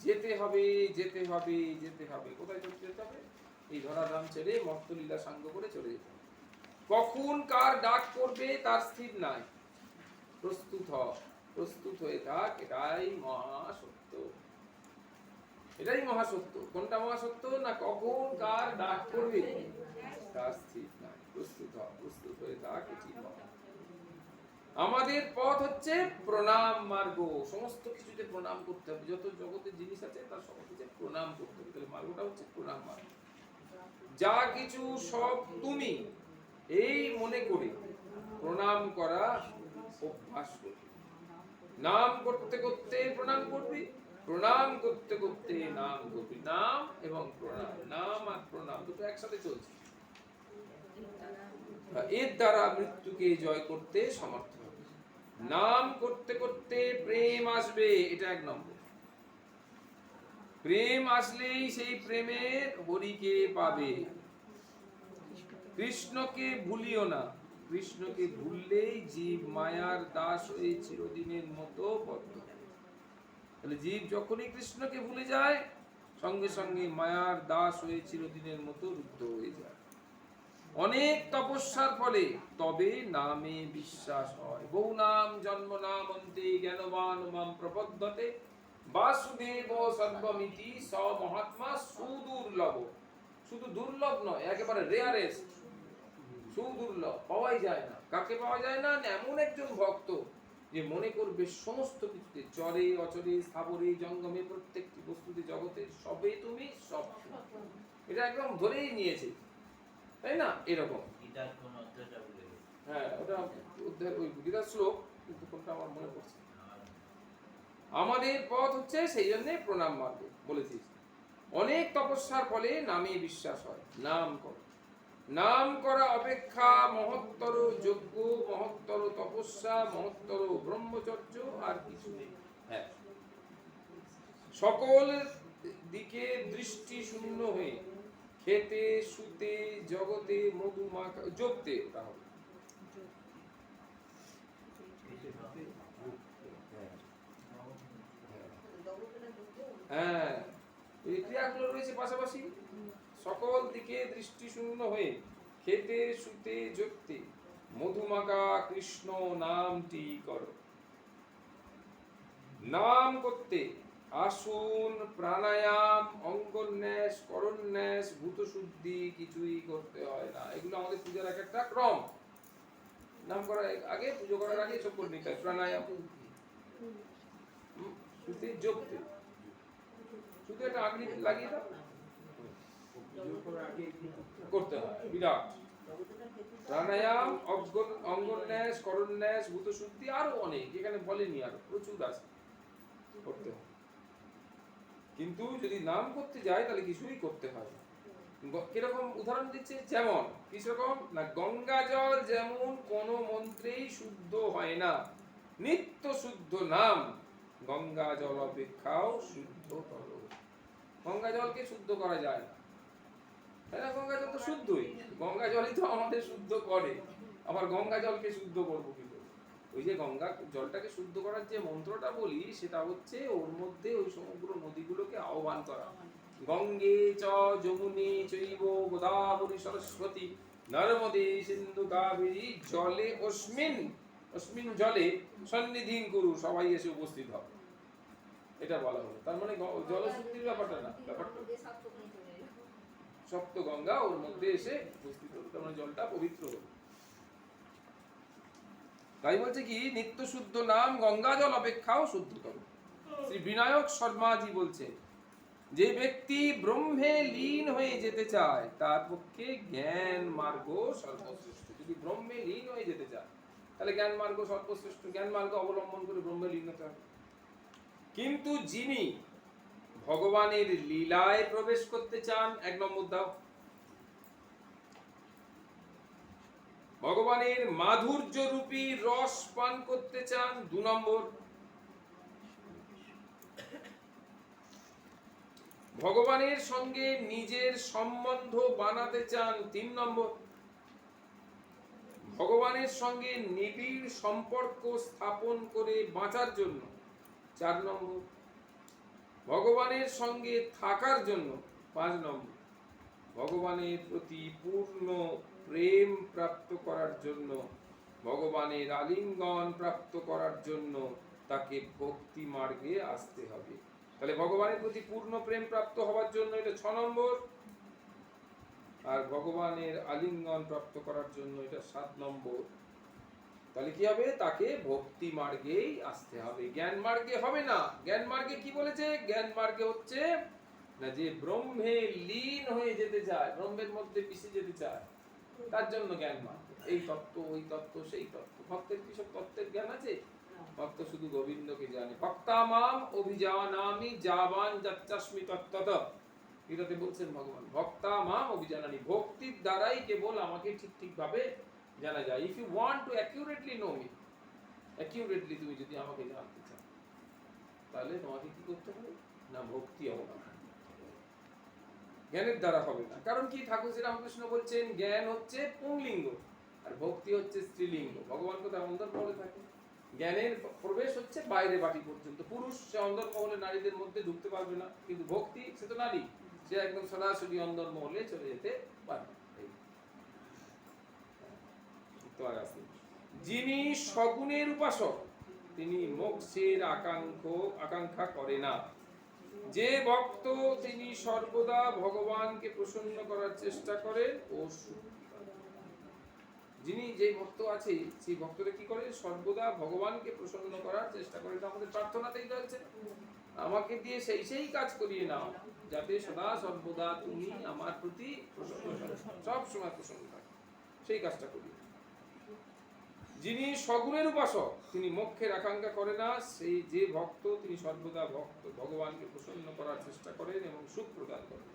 যেতে হবে যেতে হবে যেতে হবে। কোথায় যেতে হবে? এই ধরাধাম ছেড়ে মর্তলীলা সাঙ্গ করে চলে যেতে হবে। কখন কার ডাক করবে তার স্থির নাই। প্রস্তুত হ, প্রস্তুত হয়ে থাক, এটাই মহাসত্য। এটাই মহাসত্য। কোনটা মহাসত্য? না কখন কার ডাক করবে তার স্থির নাই। প্রস্তুত হ, প্রস্তুত হয়ে থাক, এটি মহা। আমাদের পথ হচ্ছে প্রণাম মার্গ। সমস্ত কিছুতে প্রণাম করতে হবে। যত জগতের জিনিস আছে তার সমস্ত প্রণাম করতে হবে। তাহলে মার্গটা হচ্ছে প্রণাম মার্গ। যা কিছু সব তুমি, এই মনে করে প্রণাম করা অভ্যাস করবে। নাম করতে করতে প্রণাম করবি, প্রণাম করতে করতে নাম করবি। নাম এবং প্রণাম, নাম আর প্রণাম দুটো একসাথে চলছে। এর দ্বারা মৃত্যুকে জয় করতে সমর্থ হবে। নাম করতে করতে প্রেম আসবে, এটা এক নম্বর। প্রেম আসলেই সেই প্রেমের হরিকে পাবে। কৃষ্ণকে ভুলিও না। কৃষ্ণকে ভুললেই জীব মায়ার দাস হয়ে চিরদিনের মতো বদ্ধ। তাহলে জীব যখনই কৃষ্ণকে ভুলে যায়, সঙ্গে সঙ্গে মায়ার দাস হয়ে চিরদিনের মতো রুদ্ধ হয়ে যায়। অনেক তপস্যার ফলে তবে নামে বিশ্বাস হয়। বহু নাম জন্ম নাম অন্তে জ্ঞানবান মাম প্রপদ্যতে বাসুদেব সর্বমিতি স মহাত্মা সুদুর্লভ। শুধু দুর্লভ নয়, একেবারে রেয়ারেস্ট, সুদুর্লভ, পাওয়াই যায় না। কাকে পাওয়া যায় না? এমন একজন ভক্ত যে মনে করবে সমস্ত কিছুতে, চরে অচরে স্থাবরে জঙ্গমে প্রত্যেকটি বস্তুতে জগতে সবে তুমি, সব এটা একদম ধরেই নিয়েছে, তাই না? এরকম গীতার কোন অধ্যায়টা বলে? হ্যাঁ, ওটা ওই গীতার শ্লোক, কিন্তু কোনটা আমার মনে পড়ছে। আমাদের পথ হচ্ছে সেই জন্য প্রণাম মার্গ বলেছিস। অনেক তপস্যার ফলে নামে বিশ্বাস হয়। নাম কর, নাম করা অপেক্ষা মহত্তর যজ্ঞ, মহত্তর তপস্যা, মহত্তর ব্রহ্মচর্য আর কিছু নেই। হ্যাঁ, সকল দিকে দৃষ্টি শূন্য হয়ে খেতে শুতে জগতে মধুমাখা জপতে, ওটা হবে। হ্যাঁ, এই ক্রিয়াগুলো রয়েছে পাশাপাশি। সকল দিকে দৃষ্টি শূন্য হয়ে খেতে শুতে জপতে মধুমাখা কৃষ্ণ নামটি করো। নাম করতে আসন প্রাণায়াম অঙ্গন্যাস করন্যাস ভূতশুদ্ধি কিছুই করতে হয় না। এগুলো আমাদের পূজার এক একটা ক্রম। নাম করার আগে, পুজো করার আগে সব করে নিতে হয়। প্রাণায়াম শুতে জপতে, শুধু একটা আগ্নি লাগিয়ে দাও, করতে হয় বিরাট। প্রাণায়াম অঙ্গন্যাস করন্যাস ভূতশুদ্ধি আরো অনেক, এখানে বলেনি, আরো প্রচুর আছে, করতে হয়। কিন্তু যদি নাম করতে যায় তাহলে কিছুই করতে হয়। কিরকম উদাহরণ দিচ্ছে? যেমন কিরকম না, গঙ্গা জল যেমন কোন মন্ত্রেই শুদ্ধ হয় না, নিত্য শুদ্ধ নাম গঙ্গা জল অপেক্ষাও শুদ্ধতর। গঙ্গা জলকে শুদ্ধ করা যায় না, তাই না? গঙ্গা জল তো শুদ্ধই, গঙ্গা জলই তো আমাদের শুদ্ধ করে। আবার গঙ্গা জলকে শুদ্ধ করবো কি করে? ওই যে গঙ্গা জলটাকে শুদ্ধ করার যে মন্ত্রটা বলি, সেটা হচ্ছে ওর মধ্যে ওই সমগ্র নদীগুলোকে আহ্বান করা। গঙ্গে চ যমুনে চৈব গোদাবরী সরস্বতী নর্মদে সিন্ধু কাবেরী জলে অস্মিন, অস্মিন জলে সন্নিধিং কুরু, সবাই এসে উপস্থিত হবে, এটা বলা হলো। তার মানে জলশুদ্ধির ব্যাপারটা না, ব্যাপারটা সপ্ত গঙ্গা ওর মধ্যে এসে উপস্থিত হলো, তার মানে জলটা পবিত্র হলো। তাই বলছে কি, নিত্য শুদ্ধ নাম গঙ্গা জল অপেক্ষাও শুদ্ধতর। শ্রী বিনায়ক শর্মাজি বলছে, যে ব্যক্তি ব্রহ্মে লীন হয়ে যেতে চায় তার পক্ষে জ্ঞান মার্গ সর্বশ্রেষ্ঠ। যদি ব্রহ্মে লীন হয়ে যেতে চায় তাহলে জ্ঞান মার্গ সর্বশ্রেষ্ঠ। জ্ঞান মার্গ অবলম্বন করে ব্রহ্মে লীন হতে হবে। কিন্তু যিনি ভগবানের লীলায় প্রবেশ করতে চান, এক নম্বর দাও। ভগবানের মাধুর্য রূপী রস পান করতে চান, 2 নম্বর। ভগবানের সঙ্গে নিজের সম্বন্ধ বানাতে চান, 3 নম্বর। ভগবানের সঙ্গে নিবিড় সম্পর্ক স্থাপন করে বাঁচার জন্য, 4 নম্বর। ভগবানের সঙ্গে থাকার জন্য 5 নম্বর, ভগবানের প্রতি পূর্ণ প্রেম প্রাপ্ত করার জন্য, ভগবানের আলিঙ্গন প্রাপ্ত করার জন্য তাকে ভক্তি মার্গে আসতে হবে। তাহলে ভগবানের প্রতি পূর্ণ প্রেম প্রাপ্ত হওয়ার জন্য এটা 6 নম্বর, আর ভগবানের আলিঙ্গন প্রাপ্ত করার জন্য এটা 7 নম্বর। তাহলে কি হবে? তাকে ভক্তি মার্গেই আসতে হবে, জ্ঞান মার্গে হবে না। জ্ঞান মার্গে কি বলেছে? জ্ঞান মার্গে হচ্ছে না যে ব্রহ্মে লীন হয়ে যেতে চায়, ব্রহ্মের মধ্যে মিশে যেতে চায়, তার জন্য জ্ঞান মার্গ। এই তত্ত্ব, ওই তত্ত্ব, সেই তত্ত্ব। ভক্তের কি সব তত্ত্বের জ্ঞান আছে? ভক্ত শুধু গোবিন্দকে জানে। ভক্তামাম অভিজানামি যাবান যাচ্চাস্মি তত্ত্বত, এটাতে বলছেন ভগবান, ভক্তামাম অভিজানামি, ভক্তির দ্বারাই কেবল আমাকে ঠিক ঠিক ভাবে জানা যায়। If you want to accurately know me, accurately তুমি যদি আমাকে জানতে চাও, তাহলে তোমাকে কি করতে হবে? না ভক্তি অবলম্বন, জ্ঞানের দ্বারা হবে না। কারণ কি? ঠাকুর শ্রী রামকৃষ্ণ বলছেন জ্ঞান হচ্ছে পুংলিঙ্গ আর ভক্তি হচ্ছে স্ত্রীলিঙ্গ। ভগবান কোথায়? অন্তর্মহলে থাকে। জ্ঞানের প্রবেশ হচ্ছে বাইরে বাটি পর্যন্ত। পুরুষ সে অন্তর্মহলে নারীদের মধ্যে ঢুকতে পারবে না, কিন্তু ভক্তি সে তো নারী, সে একদম সরাসরি অন্তর্মহলে চলে যেতে পারবে। যিনি সগুণের উপাসক তিনি মোক্ষের আকাঙ্ক্ষা করে না। যে ভক্ত তিনি সর্বদা ভগবানকে প্রসন্ন করার চেষ্টা করেন ও যিনি যে ভক্ত আছে সেই ভক্তরা কি করে? সর্বদা ভগবানকে প্রসন্ন করার চেষ্টা করে। আমাদের প্রার্থনাতেই রয়েছে, আমাকে দিয়ে সেই সেই কাজ করিয়ে নাও যাতে সদা সর্বদা তুমি আমার প্রতি প্রসন্ন থাকো, সব সময় প্রসন্ন থাকো, সেই কাজটা করি। যিনি সগুণের উপাসক তিনি মোক্ষের আকাঙ্ক্ষা করে না। সেই যে ভক্ত তিনি সর্বদা ভগবানকে প্রসন্ন করার চেষ্টা করেন এবং সুখ প্রদান করেন।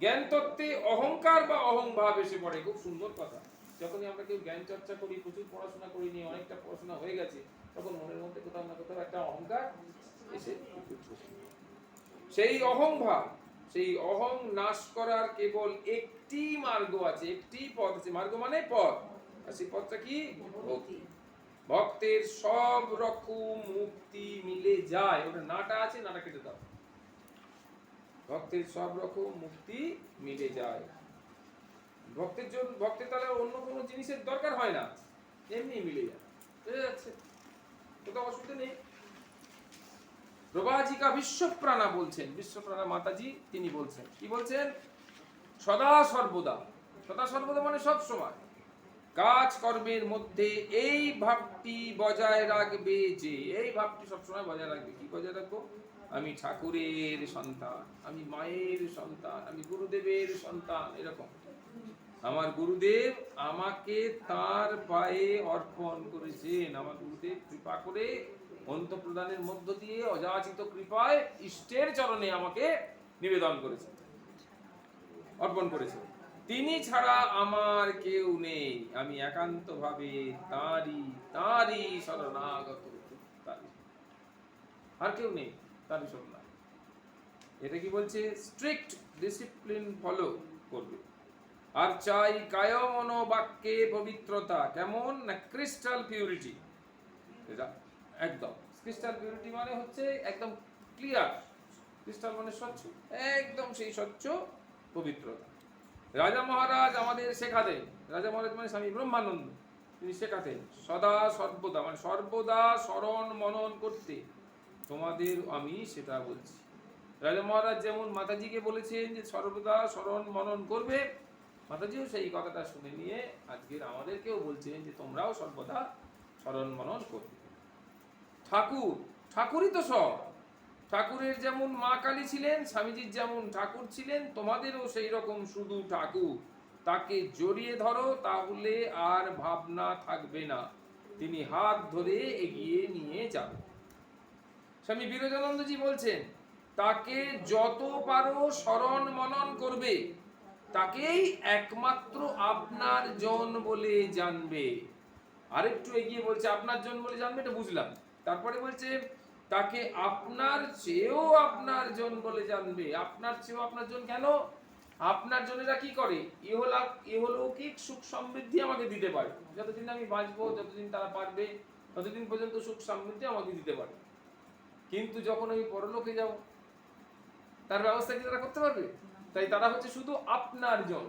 জ্ঞান তত্ত্বে অহংকার বা অহংভাব এসে পড়ে। খুব সুন্দর কথা। যখনই আমরা কেউ জ্ঞান চর্চা করি, প্রচুর পড়াশোনা করি, নিয়ে অনেকটা পড়াশোনা হয়ে গেছে, তখন মনের মধ্যে কোথাও না কোথাও একটা অহংকার এসে সেই অহংভাব, সেই অহং নাশ করার কেবল একটি মার্গ আছে, একটি পথ আছে। মার্গ মানে পথ, আর সেই পথটা কি? ভক্তি। ভক্তের সব রকম মুক্তি মিলে যায়। ওটা নাটা আছে, নাটা কেটে দাও। ভক্তের সব রকম মুক্তি মিলে যায়। ভক্তের তাহলে অন্য কোনো জিনিসের দরকার হয় না, এমনি মিলে যায়, বুঝে যাচ্ছে? কোথাও অসুবিধা নেই। প্রভাজিকা বিশ্বপ্রাণা বলছেন, বিশ্বপ্রাণা মাতাজি তিনি বলছেন, কি বলছেন? সদা সর্বদা, সদা সর্বদা মানে সব সময় কাজ কর্মের মধ্যে এই ভাবটি বজায় রাখবে, যে এই ভাবটি সবসময় বজায় রাখবে। কি বজায় রাখবো? আমি ঠাকুরের সন্তান, আমি মায়ের সন্তান, আমি গুরুদেবের সন্তান। এরকম আমার গুরুদেব আমাকে তার পায়ে অর্পণ করেছেন। আমার গুরুদেব কৃপা করে অন্তঃপ্রদানের মধ্য দিয়ে অযাচিত কৃপায় ইষ্টের চরণে আমাকে নিবেদন করেছেন, অর্পণ করেছেন। তিনি ছাড়া আমার কেউ নেই, আমি একান্তভাবে তাঁরই শরণাগত, আর কেউ নেই, তারই শরণাগত। এটা কি বলছে? স্ট্রিক্ট ডিসিপ্লিন ফলো করবে। আর চাই কায় মনো বাক্যে পবিত্রতা। কেমন? না ক্রিস্টাল পিউরিটি। এটা একদম ক্রিস্টাল পিউরিটি মানে হচ্ছে একদম ক্লিয়ার। ক্রিস্টাল মানে স্বচ্ছ, একদম সেই স্বচ্ছ পবিত্রতা। রাজা মহারাজ আমাদের শেখাতেন, রাজা মহারাজ মানে স্বামী ব্রহ্মানন্দ, তিনি শেখাতেন সদা সর্বদা মানে সর্বদা স্মরণ মনন করতে। তোমাদের আমি সেটা বলছি। রাজা মহারাজ যেমন মাতাজিকে বলেছেন যে সর্বদা স্মরণ মনন করবে, মাতাজিও সেই কথাটা শুনে নিয়ে আজকের আমাদেরকেও বলছেন যে তোমরাও সর্বদা স্মরণ মনন করবে। ঠাকুরই তো সব। ঠাকুরের যেমন মা কালী ছিলেন, স্বামীজির যেমন ঠাকুর ছিলেন, তোমাদেরও সেই রকম শুধু ঠাকুর। তাকে জড়িয়ে ধরো, তাহলে আর ভাবনা থাকবে না, তিনি হাত ধরে এগিয়ে নিয়ে যাবেন। স্বামী বিরজানন্দজি বলছেন তাকে যত পারো স্মরণ মনন করবে, তাকেই একমাত্র আপনার জন বলে জানবে। আরেকটু এগিয়ে বলছে আপনার জন বলে জানবে, এটা বুঝলাম। তারপরে বলছে তাকে আপনার চেয়েও আপনার জন বলে জানবে। আপনার চেয়েও আপনার জন কেন? আপনার জনেরা কি করে? ইহলৌকিক সুখ সমৃদ্ধি আমাকে দিতে পারে। যতদিন আমি বাঁচবো, যতদিন তারা পারবে, ততদিন পর্যন্ত সুখ সমৃদ্ধি আমাকে দিতে পারে। কিন্তু যখন আমি পরলোকে যাব, তার ব্যবস্থা কি তারা করতে পারবে? তাই তারা হচ্ছে শুধু আপনার জন।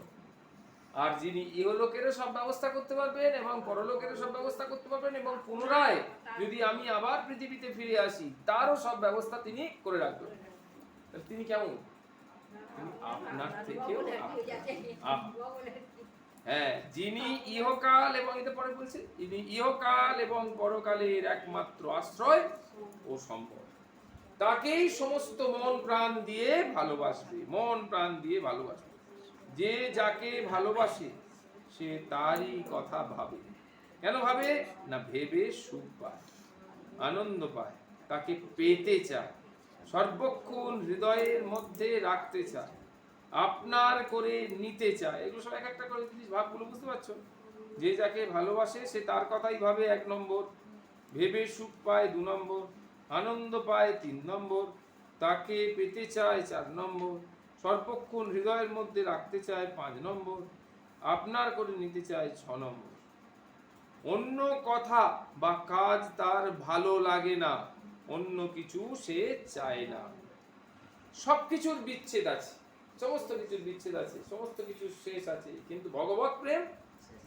আর যিনি ইহলোকেরও সব ব্যবস্থা করতে পারবেন এবং পরলোকেরও সব ব্যবস্থা করতে পারবেন, এবং পুনরায় যদি আমি আবার পৃথিবীতে ফিরে আসি তারও সব ব্যবস্থা তিনি করে রাখবেন। তিনি কেমন? তিনি আপনার থেকেও হ্যাঁ, যিনি ইহকাল এবং এটা পরে বলছে, ইনি ইহকাল এবং পরকালের একমাত্র আশ্রয় ও সম্পদ, তাকেই সমস্ত মন প্রাণ দিয়ে ভালোবাসবে, মন প্রাণ দিয়ে ভালোবাসবে। যে যাকে ভালোবাসে সে তারই কথা ভাবে। কেন ভাবে? না ভেবে সুখ পায়, আনন্দ পায়, তাকে পেতে চায়, সর্বক্ষণ হৃদয়ের মধ্যে রাখতে চায়, আপনার করে নিতে চায়। এগুলো সব এক একটা করে জিনিস, ভাবগুলো বুঝতে পারছো? যে যাকে ভালোবাসে সে তার কথাই ভাবে 1 নম্বর, ভেবে সুখ পায় 2 নম্বর, আনন্দ পায় 3 নম্বর, তাকে পেতে চায় 4 নম্বর, সর্বক্ষণ হৃদয়ের মধ্যে রাখতে চায় 5 নম্বর, আপনার করে নিতে চায় 6 নম্বর। অন্য কথা বা কাজ তার ভালো লাগে না, অন্য কিছু সে চায় না। সবকিছুর বিচ্ছেদ আছে, সমস্ত কিছুর বিচ্ছেদ আছে, সমস্ত কিছুর শেষ আছে, কিন্তু ভগবত প্রেম,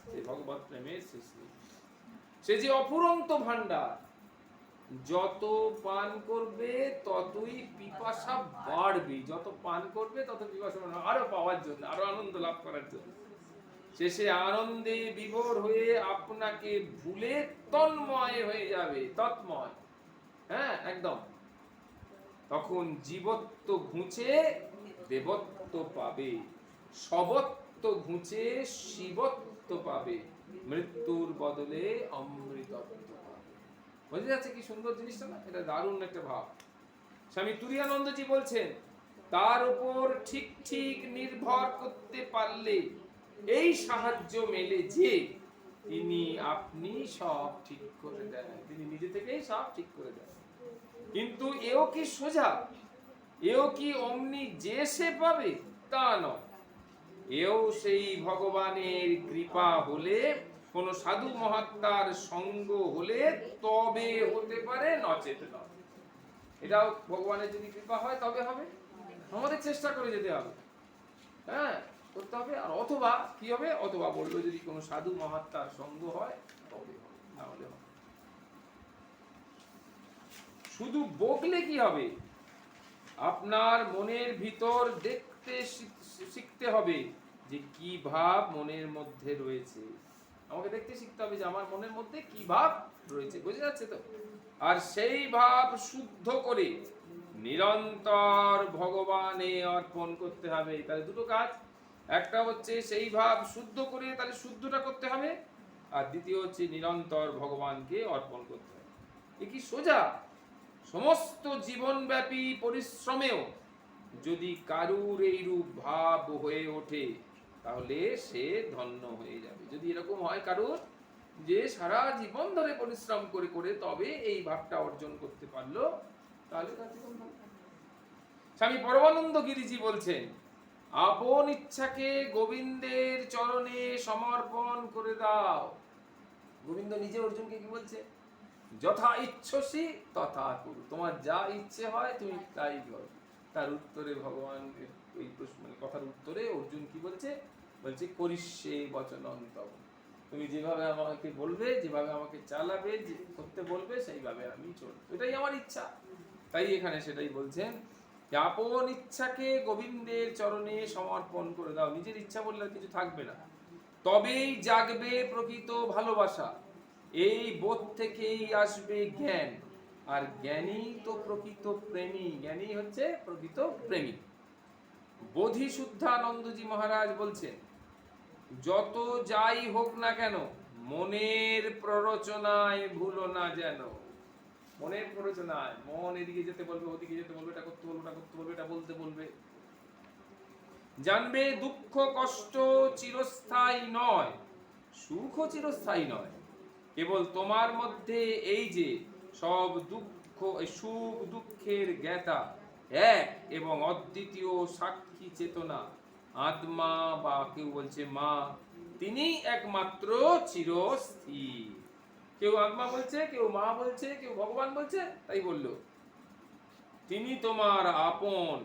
সেই ভগবত প্রেমের শেষ নেই। সে যে অফুরন্ত ভান্ডার, যত পান করবে ততই পিপাসা বাড়বে, যত পান করবে তত পিপাসা বাড়বে, আরো পাওয়ার জন্য, আরো আনন্দ লাভ করার জন্য। শেষে আনন্দে বিভোর হয়ে আপনাকে ভুলে তন্ময় হয়ে যাবে, তৎময়, হ্যাঁ একদম। তখন জীবত্ব ঘুচে দেবত্ব পাবে, সবত্ব ঘুচে শিবত্ব পাবে, মৃত্যুর বদলে অমৃতত্ব পাবে। বোঝা যাচ্ছে কি সুন্দর জিনিসটা না? এটা দারুণ একটা ভাব। স্বামী তুরীয়ানন্দজি বলছেন, তার উপর ঠিক ঠিক নির্ভর করতে পারলে এই সাহায্য মেলে যে তিনি আপনি সব ঠিক করে দেন, তিনি নিজে থেকেই সব ঠিক করে দেন। কিন্তু এও কি সোজা, এও কি অমনি যে সে পাবে? তা নয়। এও সেই ভগবানের কৃপা হলে, কোন সাধু মহাত্মার সঙ্গ হলে তবে হতে পারে, নচেত নয়। এটাও ভগবানের যদি কৃপা হয় তবে হবে, আমাদের চেষ্টা করে যেতে হবে, হ্যাঁ করতে হবে। আর অথবা কি হবে? অথবা বললো যদি কোনো সাধু মহাত্মার সঙ্গ হয় তবে হবে, না হলে হবে। শুধু বকলে কি হবে? আপনার মনের ভিতর দেখতে শিখতে হবে যে কি ভাব মনের মধ্যে রয়েছে। আমাকে দেখতে শিখতে হবে যে আমার মনের মধ্যে কি ভাব রয়েছে, বুঝে যাচ্ছে তো? আর সেই ভাব শুদ্ধ করে নিরন্তর ভগবানে অর্পণ করতে হবে। তাহলে দুটো কাজ, একটা হচ্ছে সেই ভাব শুদ্ধ করে, তাহলে শুদ্ধটা করতে হবে, আর দ্বিতীয় হচ্ছে নিরন্তর ভগবানকে অর্পণ করতে হবে। এ কি সোজা? সমস্ত জীবনব্যাপী পরিশ্রমেও যদি কারুর এইরূপ ভাব হয়ে ওঠে তাহলে সে ধন্য হয়ে যাবে। যদি এরকম হয় কারুর, যে সারা জীবন ধরে পরিশ্রম করে করে তবে এই ভাবটা অর্জন করতে পারলো, তাহলে তার জীবন ভালো। স্বামী পরমানন্দ গিরিজি বলছেন, আপন ইচ্ছাকে গোবিন্দের চরণে সমর্পণ করে দাও। গোবিন্দ নিজে অর্জুনকে কি বলছে? যথা ইচ্ছসি তথা কুরু, তোমার যা ইচ্ছে হয় তুমি তাই করো। তার উত্তরে ভগবান এই প্রশ্ন, মানে কথার উত্তরে অর্জুন কি বলছে? বলছে করিষ্যে বচনন্তব, তুমি যেভাবে আমাকে বলবে, যেভাবে আমাকে চালাবে, যে করতে বলবে সেইভাবে আমি চলবো, এটাই আমার ইচ্ছা। তাই এখানে সেটাই বলছেন, আপন ইচ্ছাকে গোবিন্দের চরণে সমর্পণ করে দাও। নিজের ইচ্ছা বললে আর কিছু থাকবে না, তবেই জাগবে প্রকৃত ভালোবাসা। এই বোধ থেকেই আসবে জ্ঞান, আর জ্ঞানী তো প্রকৃত প্রেমী, জ্ঞানী হচ্ছে প্রকৃত প্রেমী। বোধি শুদ্ধানন্দজি মহারাজ বলছেন, যত যাই হোক না কেন মনের প্ররোচনায় ভুলো না যেন। মনের প্ররোচনায়, মন এদিকে যেতে বলবে, ওদিকে যেতে বলবে, এটা করতে বলবে, এটা করতে বলবে, এটা বলতে বলবে। জানবে দুঃখ কষ্ট চিরস্থায়ী নয়, সুখও চিরস্থায়ী নয়। কেবল তোমার মধ্যে এই যে সব দুঃখ, সুখ দুঃখের জ্ঞাতা এক এবং অদ্বিতীয় সাক্ষী চেতনা আত্মা, বা কেউ বলছে মা, তিনি একমাত্র চিরস্থির। কেউ আত্মা বলছে, কেউ মা বলছে, কেউ ভগবান বলছে, তাই বলল তিনি তোমার আপন,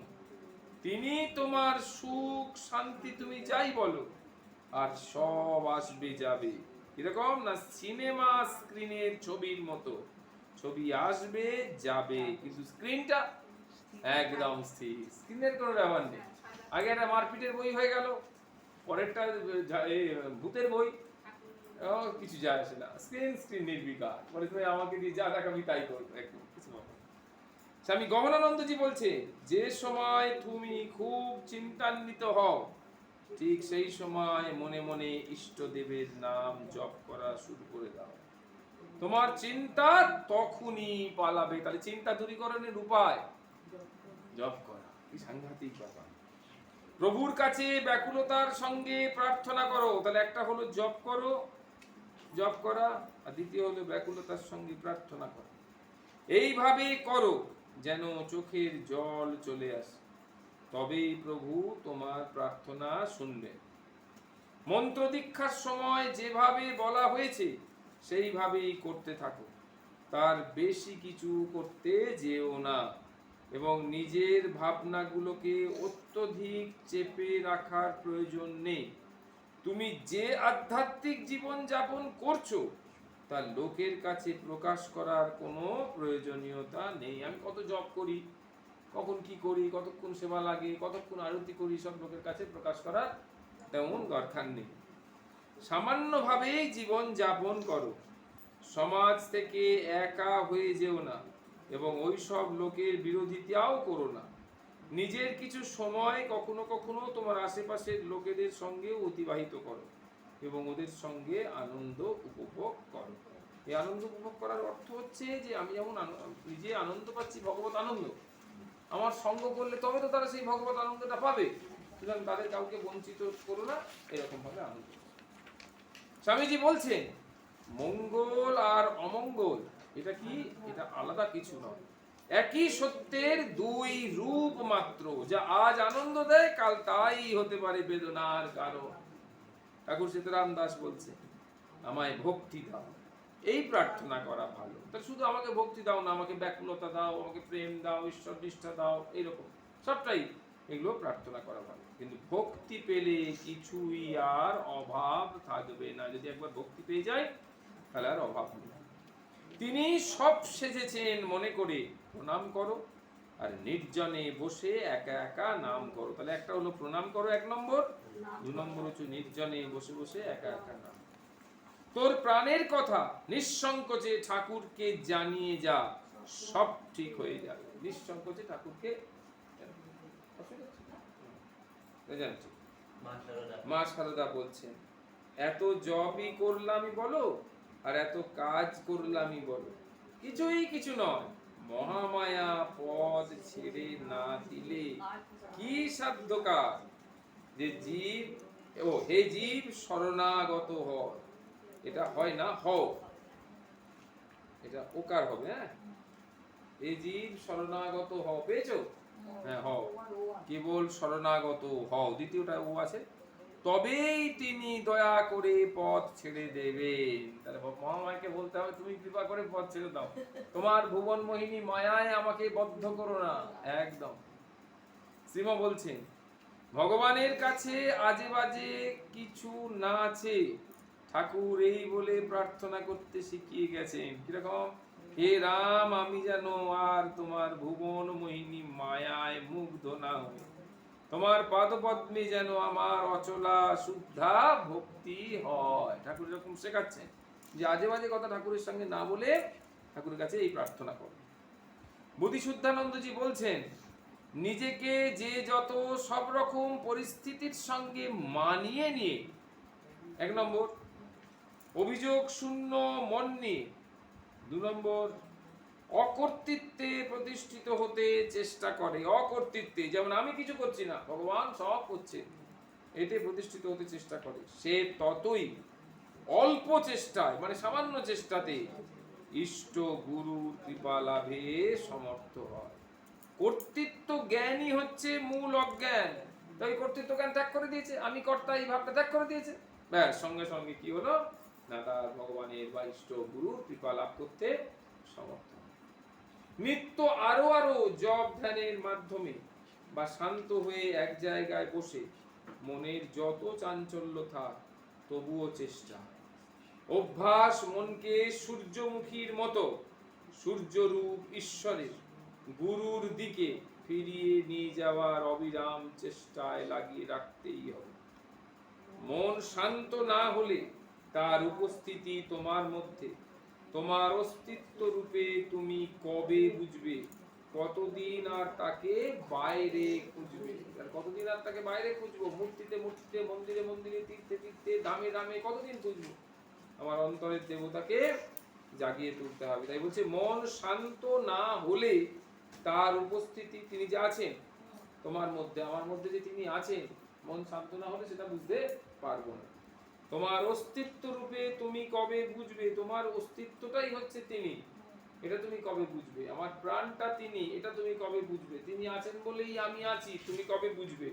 তিনি তোমার সুখ শান্তি তুমি যাই বলো, আর সব আসবে যাবে। এরকম না সিনেমা স্ক্রিনের ছবির মতো, ছবি আসবে যাবে, কিন্তু স্ক্রিনটা একদম স্থির। স্ক্রিনের কোনো ব্যাপার নেই। আগে একটা মারপিটের বই হয়ে গেল, পরেরটা ভূতের বই, কিছু যায় আসে না। স্ক্রিন স্ক্রিন নির্বিকার, বলে তুমি আমাকে দিয়ে যা দেখাবি তাই করবো, একদম কিছু ব্যাপার না। স্বামী গগনানন্দজি বলছে, যে সময় তুমি খুব চিন্তান্বিত হও, ঠিক সেই সময় মনে মনে ইষ্ট দেবের নাম জপ করা শুরু করে দাও। তোমার চিন্তা তখনই পালাবে। তাহলে চিন্তা দূরীকরণের উপায় জপ করা, কি সাংঘাতিক ব্যাপার। প্রভুর কাছে ব্যাকুলতার সঙ্গে প্রার্থনা করো। তাহলে একটা হলো জপ করো, জপ করা, আর দ্বিতীয় হলো ব্যাকুলতার সঙ্গে প্রার্থনা করা। এইভাবে করো যেন চোখের জল চলে আসে, তবেই প্রভু তোমার প্রার্থনা শুনবেন। মন্ত্র দীক্ষার সময় যেভাবে বলা হয়েছে সেইভাবেই করতে থাকো, তার বেশি কিছু করতে যেও না, এবং নিজের ভাবনাগুলোকে অত্যধিক চেপে রাখার প্রয়োজন নেই। তুমি যে আধ্যাত্মিক জীবন যাপন করছো তা লোকের কাছে প্রকাশ করার কোনো প্রয়োজনীয়তা নেই। আমি কত জপ করি, কখন কি করি, কতক্ষণ সেবা লাগে, কতক্ষণ আরতি করি, সব লোকের কাছে প্রকাশ করার তেমন দরকার নেই। সামান্যভাবেই জীবন যাপন করো, সমাজ থেকে একা হয়ে যেও না, এবং ওই সব লোকের বিরোধিতাও করো না। নিজের কিছু সময় কখনো কখনো তোমার আশেপাশের লোকেদের সঙ্গে অতিবাহিত করো, এবং ওদের সঙ্গে আনন্দ উপভোগ করো। এই আনন্দ উপভোগ করার অর্থ হচ্ছে যে আমি যেমন নিজে আনন্দ পাচ্ছি, ভগবত আনন্দ, আমার সঙ্গ করলে তবে তো তারা সেই ভগবত আনন্দটা পাবে। সুতরাং তাদের কাউকে বঞ্চিত করো না, এরকম ভাবে আনন্দ। স্বামীজি বলছেন, মঙ্গল আর অমঙ্গল এটা কি? এটা আলাদা কিছু নয়, একই সত্যের দুই রূপ মাত্র। যা আজ আনন্দ দেয়, কাল তাই হতে পারে বেদনার কারণ। ঠাকুর সীতারাম দাস বলছে, আমায় ভক্তি দাও, এই প্রার্থনা করা ভালো। তা শুধু আমাকে ভক্তি দাও না, আমাকে ব্যাকুলতা দাও, আমাকে প্রেম দাও, ঈশ্বর নিষ্ঠা দাও, এইরকম সবটাই, এগুলো প্রার্থনা করা ভালো। কিন্তু ভক্তি পেলে কিছুই আর অভাব থাকবে না। যদি একবার ভক্তি পেয়ে যায় তাহলে আর অভাব নেই। তিনি সব সেজেছেন মনে করে প্রণাম করো, আর নির্জনে বসে একা একা নাম করো। তাহলে একটা হলো প্রণাম করো, এক নম্বর। দু নম্বর হচ্ছে নির্জনে বসে বসে একা একা নাম। তোর প্রাণের কথা নিঃসংকোচে ঠাকুরকে জানিয়ে যা, সব ঠিক হয়ে যাবে। নিঃসংকোচে ঠাকুরকে মা সারদা বলছেন, এত জবই করলামই বলো, আর এত কাজ করলামই বলো, কিছুই কিছু নয়। মহামায়া পদ ছেড়ে না দিলে কি সাধ্য কাজ? যে জীব, ও হে জীব শরণাগত হয়, এটা হয় না হও, এটা ওকার হবে। হ্যাঁ, এই জীব শরণাগত হও, পেয়েছো? হ্যাঁ, হও, কেবল শরণাগত হও, দ্বিতীয়টা ও আছে, তবেই তিনি দয়া করে পথ ছেড়ে দেবেন। তাহলে মহামায়াকে বলতে হবে, তুমি কৃপা করে পথ ছেড়ে দাও, তোমার ভুবন মোহিনী মায়ায় আমাকে বদ্ধ করো না। একদম। শ্রীমা বলছেন, ভগবানের কাছে আজে বাজে কিছু না আছে, ঠাকুর এই বলে প্রার্থনা করতে শিখিয়ে গেছেন। কিরকম? হে রাম, আমি যেন আর তোমার ভুবন মোহিনী মায়ায় মুগ্ধ না হই, তোমার পাদপদ্মে যেন আমার অচলা শুদ্ধা ভক্তি হয়। ঠাকুর এরকম শেখাচ্ছেন যে আজে বাজে কথা ঠাকুরের সঙ্গে না বলে ঠাকুরের কাছে এই প্রার্থনা করো। বোধিশুদ্ধানন্দজি বলছেন, নিজেকে যে যত সব রকম পরিস্থিতির সঙ্গে মানিয়ে নিয়ে, এক নম্বর অভিযোগ শূন্য মন নিয়ে, দু নম্বর অকর্তৃত্বে প্রতিষ্ঠিত হতে চেষ্টা করে। অকর্তৃত্বে, যেমন আমি কিছু করছি না, ভগবান সব করছে, এতে প্রতিষ্ঠিত হতে চেষ্টা করে, সে ততই অল্প চেষ্টায়, মানে সামান্য চেষ্টাতে ইষ্ট গুরুর কৃপা লাভে সমর্থ হয়। কর্তৃত্ব জ্ঞানই হচ্ছে মূল অজ্ঞান। তাই কর্তৃত্ব জ্ঞান ত্যাগ করে দিয়েছে, আমি কর্তা এই ভাবটা ত্যাগ করে দিয়েছে, ব্যাস, সঙ্গে সঙ্গে কি হলো না, তার ভগবানের বা ইষ্ট গুরুর কৃপা লাভ করতে সমর্থ। নিত্য আরো আরো জপ ধ্যানের মাধ্যমে বা শান্ত হয়ে এক জায়গায় বসে মনের যত চাঞ্চল্য থাক তবুও চেষ্টা, অভ্যাস মনকে সূর্যমুখীর মতো সূর্যরূপ ঈশ্বরের গুরুর দিকে ফিরিয়ে নিয়ে যাওয়ার অবিরাম চেষ্টায় লাগিয়ে রাখতেই হবে। মন শান্ত না হলে তার উপস্থিতি তোমার মধ্যে, তোমার অস্তিত্ব রূপে তুমি কবে বুঝবে? কতদিন আর তাকে বাইরে খুঁজবে? কতদিন আর তাকে বাইরে খুঁজবো? মূর্তিতে মূর্তিতে, মন্দিরে মন্দিরে, তীর্থে তীর্থে, দামে দামে কতদিন খুঁজবো? আমার অন্তরের দেবতাকে জাগিয়ে তুলতে হবে। তাই বলছে মন শান্ত না হলে তার উপস্থিতি, তিনি যে আছেন তোমার মধ্যে, আমার মধ্যে যে তিনি আছেন, মন শান্ত না হলে সেটা বুঝতে পারবো না। তোমার অস্তিত্ব রূপে তুমি কবে বুঝবে? তোমার অস্তিত্বটাই হচ্ছে তিনি, এটা তুমি কবে বুঝবে? আমার প্রাণটা তিনি, এটা তুমি কবে বুঝবে? তিনি আছেন বলেই আমি আছি, তুমি কবে বুঝবে?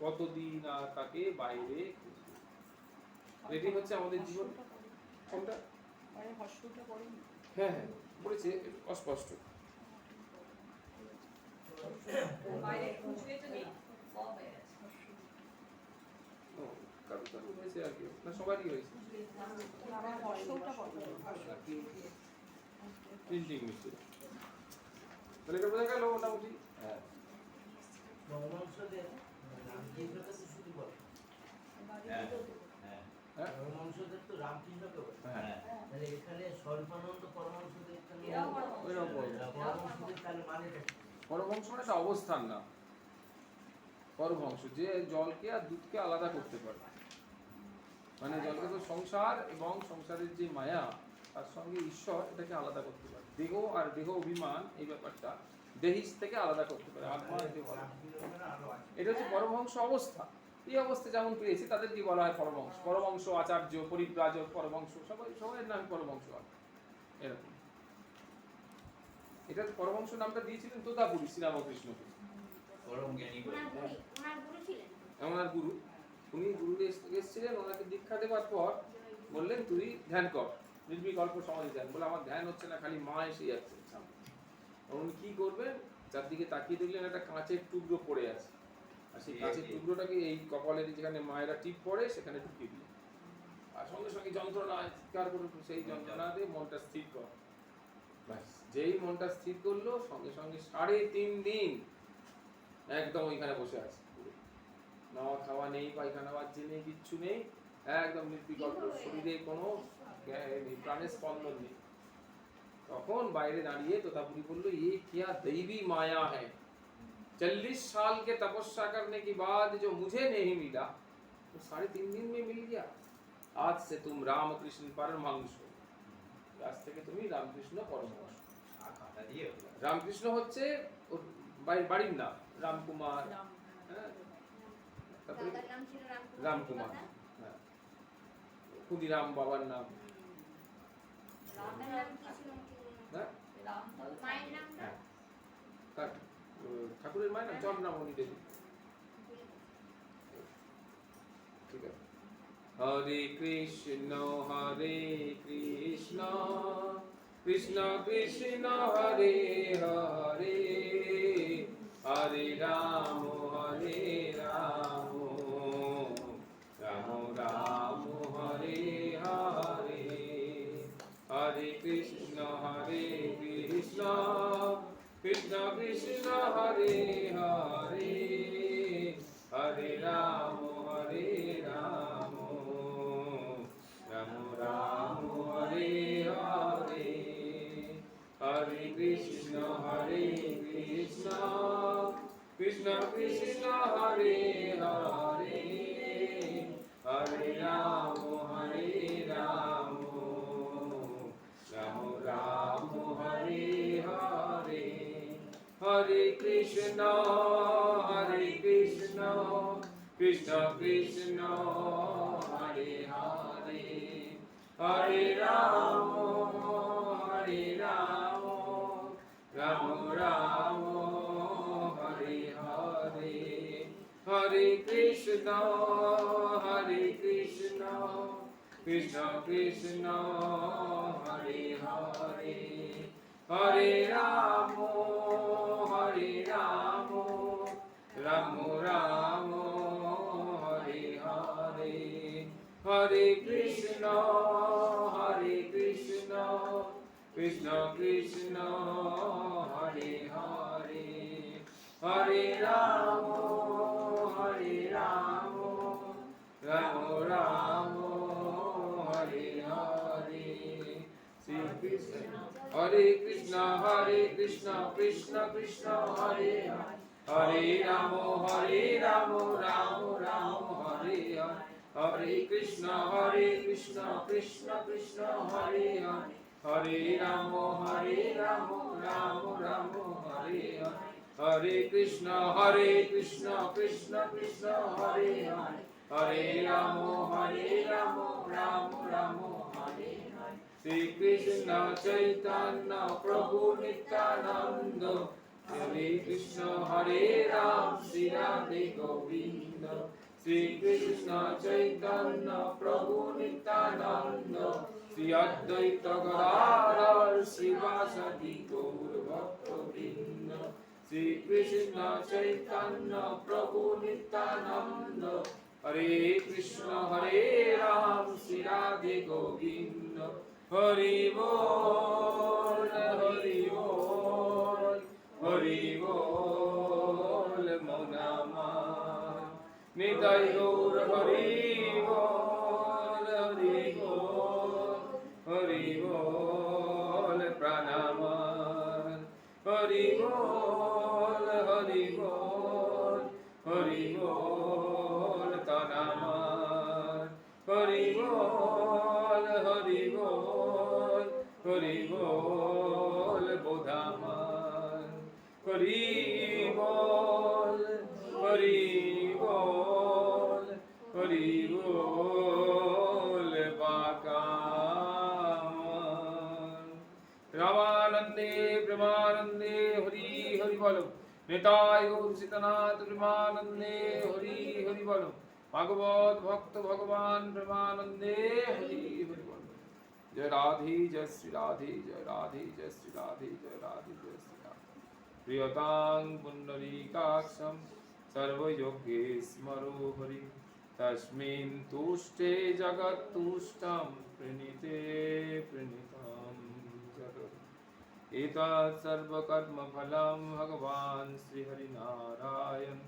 কতদিন আর তাকে বাইরে খুঁজবে? এটি হচ্ছে আমাদের জীবন। কোনটা? হ্যাঁ হ্যাঁ বলেছে, অস্পষ্ট। বাইরে খুঁজবে তো নেই, কারো কারো হয়েছে আর কি, না সবারই হয়েছে। Printing mistake. তাহলে এটা বোঝা গেল মোটামুটি। হ্যাঁ পরমহংস মানে একটা অবস্থান না। পরমহংস যে জলকে আর দুধকে আলাদা করতে পারে, মানে জলকে তো সংসার এবং সংসারের যে মায়া তার সঙ্গে ঈশ্বর, এটাকে আলাদা করতে পারে। দেহ আর দেহ অভিমান এই ব্যাপারটা দেহিস থেকে আলাদা করতে পারে, আত্মা থেকে বলা। এটা হচ্ছে পরমহংস অবস্থা। এই অবস্থা যেমন পেয়েছি তাদেরকে বলা হয় পরমহংস। পরমহংস, আচার্য, পরিব্রাজক, পরমহংস, সবাই নাম পরমহংস। এরকম এটা পরমহংস নামটা দিয়েছিলেন তোতাপুরী শ্রীরামকৃষ্ণকে। পরম জ্ঞানী ওনার গুরু, উনি গুরু এসেছিলেন, ওনাকে দীক্ষা দেওয়ার পর বললেন তুই ধ্যান কর, নির্বিকল্প সমাধি ধ্যান। বলে আমার ধ্যান হচ্ছে না, খালি মা এসে যাচ্ছে সামনে। উনি কি করবেন, চারদিকে তাকিয়ে দেখলেন একটা কাঁচের টুকরো পড়ে আছে, আর সেই কাঁচের টুকরোটাকে এই কপালের যেখানে মায়েরা টিপ পড়ে সেখানে ঢুকিয়ে দিলেন। আর সঙ্গে সঙ্গে যন্ত্রণা চিৎকার করে, সেই যন্ত্রণা দিয়ে মনটা স্থির কর। ব্যাস, যেই মনটা স্থির করলো সঙ্গে সঙ্গে 3.5 দিন একদম ওইখানে বসে আছে, নাওয়া খাওয়া নেই, পায়খানা বাজছে নেই, কিচ্ছু নেই, একদম নির্বিকল্প, শরীরে কোনো প্রাণের স্পন্দন নেই। তখন বাইরে দাঁড়িয়ে তোতাপুরি বলল, ये क्या दैवी माया है, 40 साल के तपस्या करने के बाद जो मुझे नहीं मिला वो 3.5 दिन में मिल गया। आज से तुम रामकृष्ण परमहंस हो, আজ থেকে তুমি রামকৃষ্ণ পরমহংস। রামকৃষ্ণ হচ্ছে ওর বাড়ির নাম, রামকুমার, হ্যাঁ, তারপরে রামকুমার, হ্যাঁ, ক্ষুদিরাম বাবার নাম। ঠাকুরের মায়ের নাম চন্দ্রামণি দেবী। ঠিক আছে। হরে কৃষ্ণ কৃষ্ণ কৃষ্ণ হরে হরে, হরে রাম রাম রাম হরে হরে, হরে কৃষ্ণ কৃষ্ণ কৃষ্ণ কৃষ্ণ হরে হরে, হরে রাম রাম রাম হরে হরে, হরে কৃষ্ণ কৃষ্ণ কৃষ্ণ কৃষ্ণ হরে হরে, হরে রাম রাম রাম হরে হরে, হরে কৃষ্ণ কৃষ্ণ কৃষ্ণ হরে হরে, হরে রাম রাম রাম হরে হরে, হরে কৃষ্ণ কৃষ্ণ কৃষ্ণ হরে হরে, হরে রাম রাম রাম হরে হরে, হরে কৃষ্ণ কৃষ্ণ কৃষ্ণ হরে হরে, হরে রাম রাম রাম হরে হরে। শ্রী কৃষ্ণ হরে কৃষ্ণ কৃষ্ণ কৃষ্ণ হরে হরে, হরে রাম রাম রাম হরে হরে, হরে কৃষ্ণ কৃষ্ণ কৃষ্ণ হরে হরে, হরে রাম রাম রাম হরে হরে, হরে কৃষ্ণ কৃষ্ণ কৃষ্ণ হরে হরে, হরে রাম রাম রাম হরে হরে। শ্রী কৃষ্ণ চৈতন্য প্রভু নিত্যানন্দ, হরে কৃষ্ণ হরে রাম শ্রী রাধে গোবিন্দ। শ্রী কৃষ্ণ চৈতন্য প্রভু নিত্যানন্দ, শ্রী অদ্বৈত গদাধর শ্রীবাসদি গৌর ভক্তবৃন্দ। শ্রী কৃষ্ণ চৈতন্য প্রভু নিত্যানন্দ, হরে কৃষ্ণ হরে রাম শ্রী রাধে গোবিন্দ। হরি বল হরি বল হরি বল মনামা, নিতাই গৌর হরি বল হরি বল হরি বল প্রণামা, হরি বল হরি বল হরি বল তনামা, হরি বল হরি বল হরি বল বোধামান, হরি বল হরি বল হরি বল বাকামান। রামানন্দে প্রেমানন্দে হরি হরি বলো, নিতাই গৌর সীতানাথ প্রেমানন্দে হরি হরি বলো, ভাগবত ভক্ত ভগবান প্রেমানন্দে হরি হরি বলো। জয় রাধে জয় শ্রী রাধে, জয় রাধে জয় শ্রী রাধে, জয় রাধে জয় শ্রী রাধে। প্রিয়তাং পুণ্ডরীকাক্ষং সর্বযোগেশ্বরো হরি, তস্মিन् তুষ্টে জগত্তুষ্টং প্রণীতে প্রণীতং জগৎ। एतत् सर्वकर्मफलं भगवान् श्रीहरिनारायण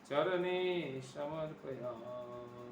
चरणे समर्पयामि।